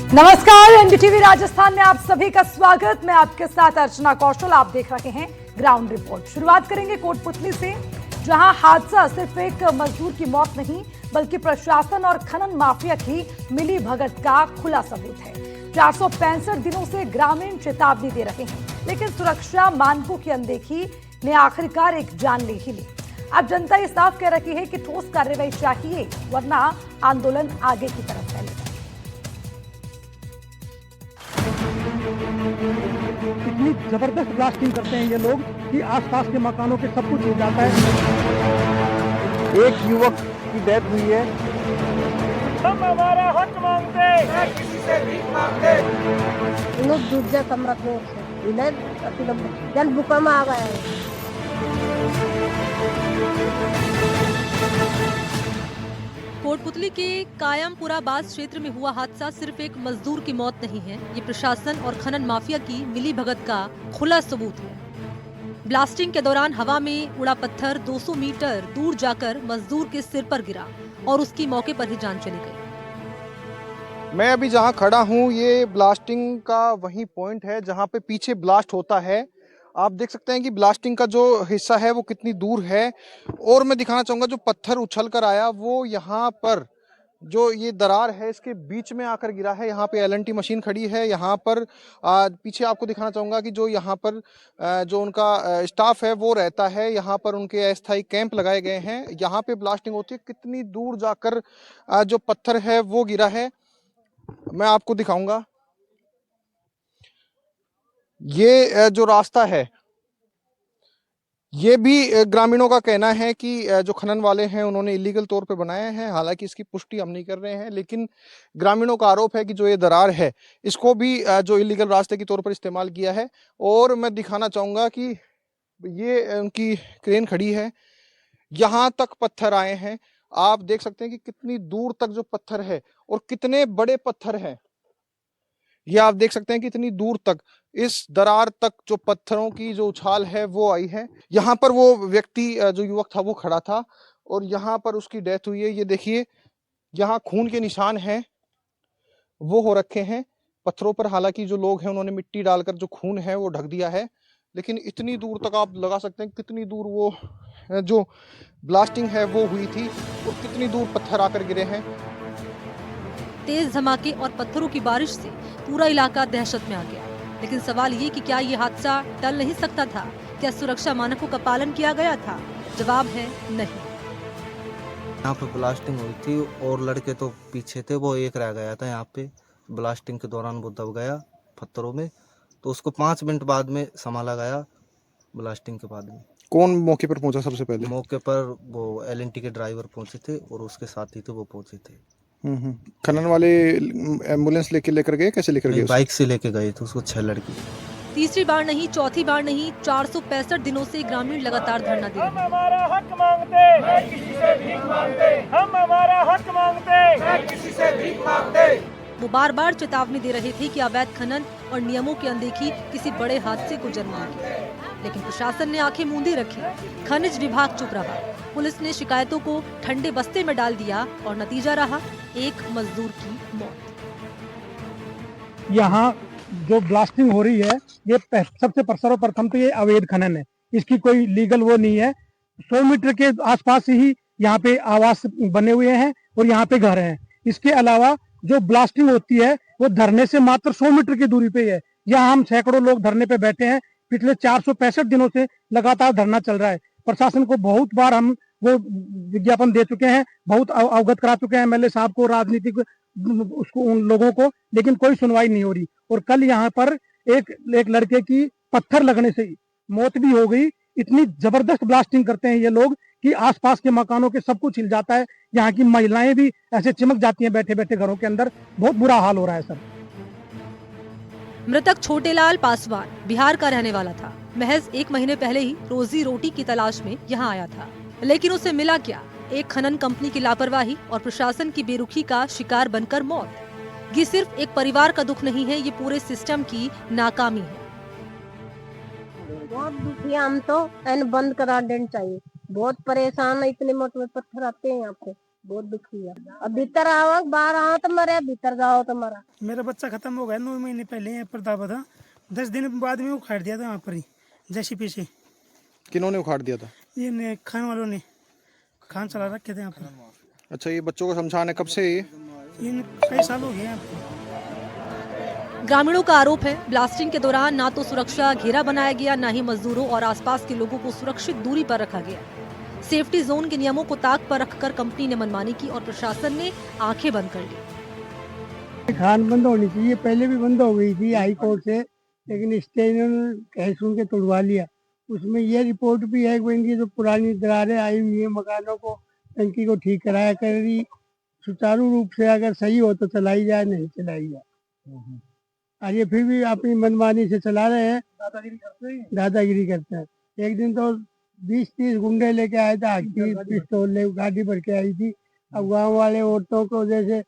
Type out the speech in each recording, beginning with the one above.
नमस्कार, एनडीटीवी राजस्थान में आप सभी का स्वागत। मैं आपके साथ अर्चना कौशल। आप देख रहे हैं ग्राउंड रिपोर्ट। शुरुआत करेंगे कोटपुतली से, जहां हादसा सिर्फ एक मजदूर की मौत नहीं बल्कि प्रशासन और खनन माफिया की मिली भगत का खुला सबूत है। 465 दिनों से ग्रामीण चेतावनी दे रहे हैं, लेकिन सुरक्षा मानकों की अनदेखी ने आखिरकार एक जान ले ही ली। अब जनता ये साफ कह रही है कि ठोस कार्रवाई चाहिए, वरना आंदोलन आगे की तरफ फैलेगा। इतनी जबरदस्त ब्लास्टिंग करते हैं ये लोग कि आसपास के मकानों के सब कुछ हिल जाता है। एक युवक की डेथ हुई है। हम हमारा हक मांगते हैं, किसी से भीख मांगते। लोग दूसरा कमरा को इधर जल भूकंप आ गया है। कोटपुतली के कायमपुरा बास क्षेत्र में हुआ हादसा सिर्फ एक मजदूर की मौत नहीं है, ये प्रशासन और खनन माफिया की मिली भगत का खुला सबूत है। ब्लास्टिंग के दौरान हवा में उड़ा पत्थर 200 मीटर दूर जाकर मजदूर के सिर पर गिरा और उसकी मौके पर ही जान चली गई। मैं अभी जहां खड़ा हूं, ये ब्लास्टिंग का वही पॉइंट है जहां पे पीछे ब्लास्ट होता है। आप देख सकते हैं कि ब्लास्टिंग का जो हिस्सा है वो कितनी दूर है। और मैं दिखाना चाहूंगा, जो पत्थर उछल कर आया वो यहाँ पर जो ये दरार है इसके बीच में आकर गिरा है। यहाँ पे एलएनटी मशीन खड़ी है। यहाँ पर पीछे आपको दिखाना चाहूंगा कि जो यहाँ पर जो उनका स्टाफ है वो रहता है। यहाँ पर उनके अस्थायी कैंप लगाए गए हैं। यहाँ पे ब्लास्टिंग होती है। कितनी दूर जाकर जो पत्थर है वो गिरा है, मैं आपको दिखाऊंगा। ये जो रास्ता है, ये भी ग्रामीणों का कहना है कि जो खनन वाले हैं उन्होंने इलीगल तौर पे बनाए हैं। हालांकि इसकी पुष्टि हम नहीं कर रहे हैं, लेकिन ग्रामीणों का आरोप है कि जो ये दरार है इसको भी जो इलीगल रास्ते के तौर पर इस्तेमाल किया है। और मैं दिखाना चाहूंगा कि ये उनकी क्रेन खड़ी है, यहाँ तक पत्थर आए हैं। आप देख सकते हैं कि कितनी दूर तक जो पत्थर है और कितने बड़े पत्थर हैं। ये आप देख सकते हैं कि इतनी दूर तक इस दरार तक जो पत्थरों की जो उछाल है वो आई है। यहाँ पर वो व्यक्ति जो युवक था वो खड़ा था और यहाँ पर उसकी डेथ हुई है। ये देखिए, यहाँ खून के निशान हैं वो हो रखे हैं पत्थरों पर। हालांकि जो लोग हैं उन्होंने मिट्टी डालकर जो खून है वो ढक दिया है, लेकिन इतनी दूर तक आप लगा सकते हैं कितनी दूर वो जो ब्लास्टिंग है वो हुई थी और कितनी दूर पत्थर आकर गिरे हैं। तेज धमाके और पत्थरों की बारिश से पूरा इलाका दहशत में आ गया। लेकिन सवाल ये कि क्या ये हादसा टल नहीं सकता था? क्या सुरक्षा मानकों का पालन किया गया था? जवाब है नहीं। यहाँ पे ब्लास्टिंग हुई थी और लड़के तो पीछे थे, वो एक रह गया था यहाँ पे। ब्लास्टिंग के दौरान वो दब गया पत्थरों में, तो उसको 5 मिनट बाद में संभाला गया। ब्लास्टिंग के बाद में कौन मौके पर पहुंचा सबसे पहले? मौके पर वो एलएनटी के ड्राइवर पहुंचे थे और उसके साथी थे वो पहुंचे थे। खनन वाले एम्बुलेंस लेकर गए? कैसे लेकर गए? बाइक से लेके गए थे उसको 6 लड़की। तीसरी बार नहीं, चौथी बार नहीं, 465 दिनों से ग्रामीण लगातार धरना दे रहे हम हमारा हक मांगते हैं, किसी से भीख मांगते। हम हमारा हक मांगते हैं, किसी से भीख मांगते। वो बार बार चेतावनी दे रहे थे कि अवैध खनन और नियमों की अनदेखी किसी बड़े हादसे को जन्म देगी, लेकिन प्रशासन ने आंखें मूंदी रखी। खनिज विभाग चुप रहा। पुलिस ने शिकायतों को ठंडे बस्ते में डाल दिया और नतीजा रहा एक मजदूर की मौत। यहाँ जो ब्लास्टिंग हो रही है ये सबसे सर्वप्रथम तो ये अवैध खनन है। इसकी कोई लीगल वो नहीं है। 100 मीटर के आसपास ही यहाँ पे आवास बने हुए हैं और यहाँ पे घर हैं। इसके अलावा जो ब्लास्टिंग होती है वो धरने से मात्र 100 मीटर की दूरी पे है। यहाँ हम सैकड़ों लोग धरने पे बैठे हैं। पिछले 465 दिनों से लगातार धरना चल रहा है। प्रशासन को बहुत बार हम वो विज्ञापन दे चुके हैं, बहुत अवगत करा चुके हैं एमएलए साहब को, राजनीतिक उसको, उन लोगों को, लेकिन कोई सुनवाई नहीं हो रही। और कल यहाँ पर एक लड़के की पत्थर लगने से मौत भी हो गई। इतनी जबरदस्त ब्लास्टिंग करते हैं ये लोग कि आसपास के मकानों के सब कुछ हिल जाता है। यहाँ की महिलाएं भी ऐसे चिमक जाती हैं बैठे बैठे घरों के अंदर। बहुत बुरा हाल हो रहा है सर। मृतक छोटेलाल पासवान बिहार का रहने वाला था। महज 1 महीने पहले ही रोजी रोटी की तलाश में यहाँ आया था, लेकिन उसे मिला क्या? एक खनन कंपनी की लापरवाही और प्रशासन की बेरुखी का शिकार बनकर मौत। ये सिर्फ एक परिवार का दुख नहीं है, ये पूरे सिस्टम की नाकामी है। बहुत दुखी हम तो एन बंद करा देना चाहिए। बहुत परेशान है, इतने मोटे पत्थर आते हैं यहाँ पे। बहुत दुखी है। अब भीतर आओ, बाहर आओ तो मरे, भीतर जाओ तो मरा। मेरा बच्चा खत्म हो गया 9 महीने पहले यहाँ पर दावा था, 10 दिन बाद में उखाड़ दिया था वहाँ पर ही जेसीबी से। किन्होंने उखाड़ दिया था? ये खान वालों ने खान चला रखे थे यहाँ पर। अच्छा, ये बच्चों को शमशान है, कब से ये? कई साल हो गए यहाँ पर। ग्रामीणों का आरोप है ब्लास्टिंग के दौरान ना तो सुरक्षा घेरा बनाया गया, ना ही मजदूरों और आसपास के लोगों को सुरक्षित दूरी पर रखा गया। सेफ्टी जोन के नियमों को ताक पर रखकर कंपनी ने मनमानी की और प्रशासन ने आंखें बंद कर ली। खान बंद होनी चाहिए, पहले भी बंद हो गई थी हाई कोर्ट से, लेकिन स्टे ने कह सुन के तोड़वा लिया। उसमें ये रिपोर्ट भी है कि इनकी जो पुरानी दरारें आई हुई है मकानों को, टंकी को ठीक कराया कर रही, सुचारू रूप से अगर सही हो तो चलाई जाए, नहीं चलाई जाए। और ये फिर भी अपनी मनमानी से चला रहे हैं, दादागिरी करते हैं। एक दिन तो 20-30 गुंडे लेके आए थे, हाथी पिस्तौल ले गाड़ी भर के आई थी। अब गांव वाले औरतों को जैसे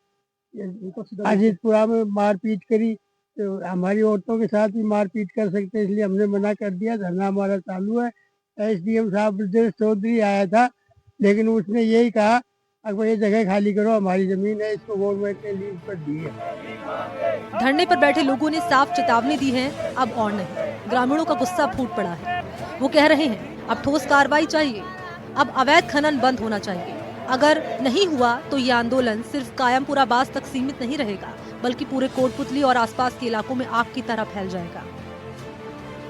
अजीतपुरा में मारपीट करी, तो हमारी औरतों के साथ भी मारपीट कर सकते हैं, इसलिए हमने मना कर दिया। धरना हमारा चालू है। SDM साहब ब्रजेश चौधरी आया था, लेकिन उसने यही कहा अगर ये जगह खाली करो, हमारी जमीन है, इसको गवर्नमेंट ने लीज पर दी है। धरने पर बैठे लोगों ने साफ चेतावनी दी है, अब और नहीं। ग्रामीणों का गुस्सा फूट पड़ा है। वो कह रहे हैं अब ठोस कार्रवाई चाहिए, अब अवैध खनन बंद होना चाहिए। अगर नहीं हुआ तो ये आंदोलन सिर्फ कायमपुरा बास तक सीमित नहीं रहेगा, बल्कि पूरे कोटपुतली और आसपास के इलाकों में आग की तरह फैल जाएगा।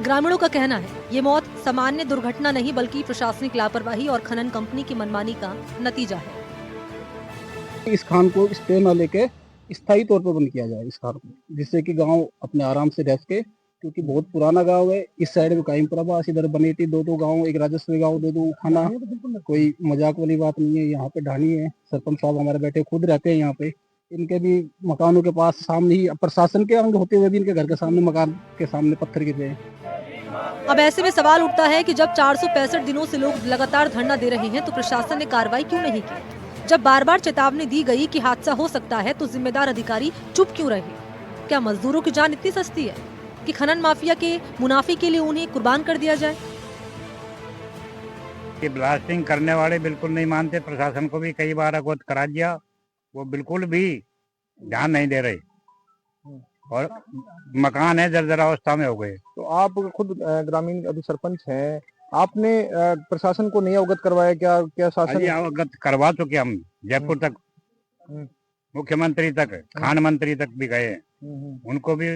ग्रामीणों का कहना है ये मौत सामान्य दुर्घटना नहीं, बल्कि प्रशासनिक लापरवाही और खनन कंपनी की मनमानी का नतीजा है। इस खान को स्टे न लेके स्थायी तौर पर बंद किया जाए इस खान को, जिससे कि गांव अपने आराम से रह सके, क्योंकि बहुत पुराना गांव है। इस साइड में कायमपुरा बास, इधर बनेटी, 2-2 गांव, एक राजस्व गांव, 2-2 खाना। कोई मजाक वाली बात नहीं है। यहाँ पे ढानी है, सरपंच साहब हमारे बैठे खुद रहते हैं यहाँ पे। इनके भी मकानों के पास सामने ही प्रशासन के अंग होते हुए भी इनके घर के सामने, मकान के सामने पत्थर गिरे हैं। अब ऐसे में सवाल उठता है कि जब 465 दिनों से लोग लगातार धरना दे रहे हैं तो प्रशासन ने कार्रवाई क्यों नहीं की? जब बार बार चेतावनी दी गई कि हादसा हो सकता है तो जिम्मेदार अधिकारी चुप क्यों रहे? क्या मजदूरों की जान इतनी सस्ती है कि खनन माफिया के मुनाफे के लिए उन्हें कुर्बान कर दिया जाए? कि ब्लास्टिंग करने वाले बिल्कुल नहीं मानते। प्रशासन को भी कई बार अवगत करा दिया, वो बिल्कुल भी ध्यान नहीं दे रहे और मकान है जर्जर अवस्था में हो गए। तो आप खुद ग्रामीण अभी सरपंच हैं, आपने प्रशासन को नहीं अवगत करवाया क्या? क्या शासन अवगत करवा चुके हम, जयपुर तक, मुख्यमंत्री तक, खान मंत्री तक भी गए, उनको भी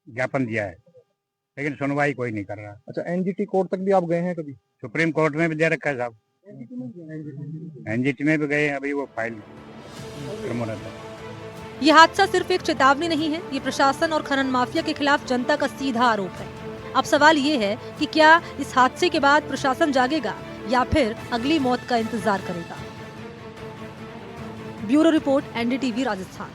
ज्ञापन दिया है, लेकिन सुनवाई कोई नहीं कर रहा। अच्छा, NGT कोर्ट तक भी आप गए हैं कभी? सुप्रीम कोर्ट में भी दे रखा है साहब, NGT में भी गए, अभी वो फाइल ये हादसा सिर्फ एक चेतावनी नहीं है, ये प्रशासन और खनन माफिया के खिलाफ जनता का सीधा आरोप है। अब सवाल ये है कि क्या इस हादसे के बाद प्रशासन जागेगा या फिर अगली मौत का इंतजार करेगा? Bureau report, NDTV Rajasthan.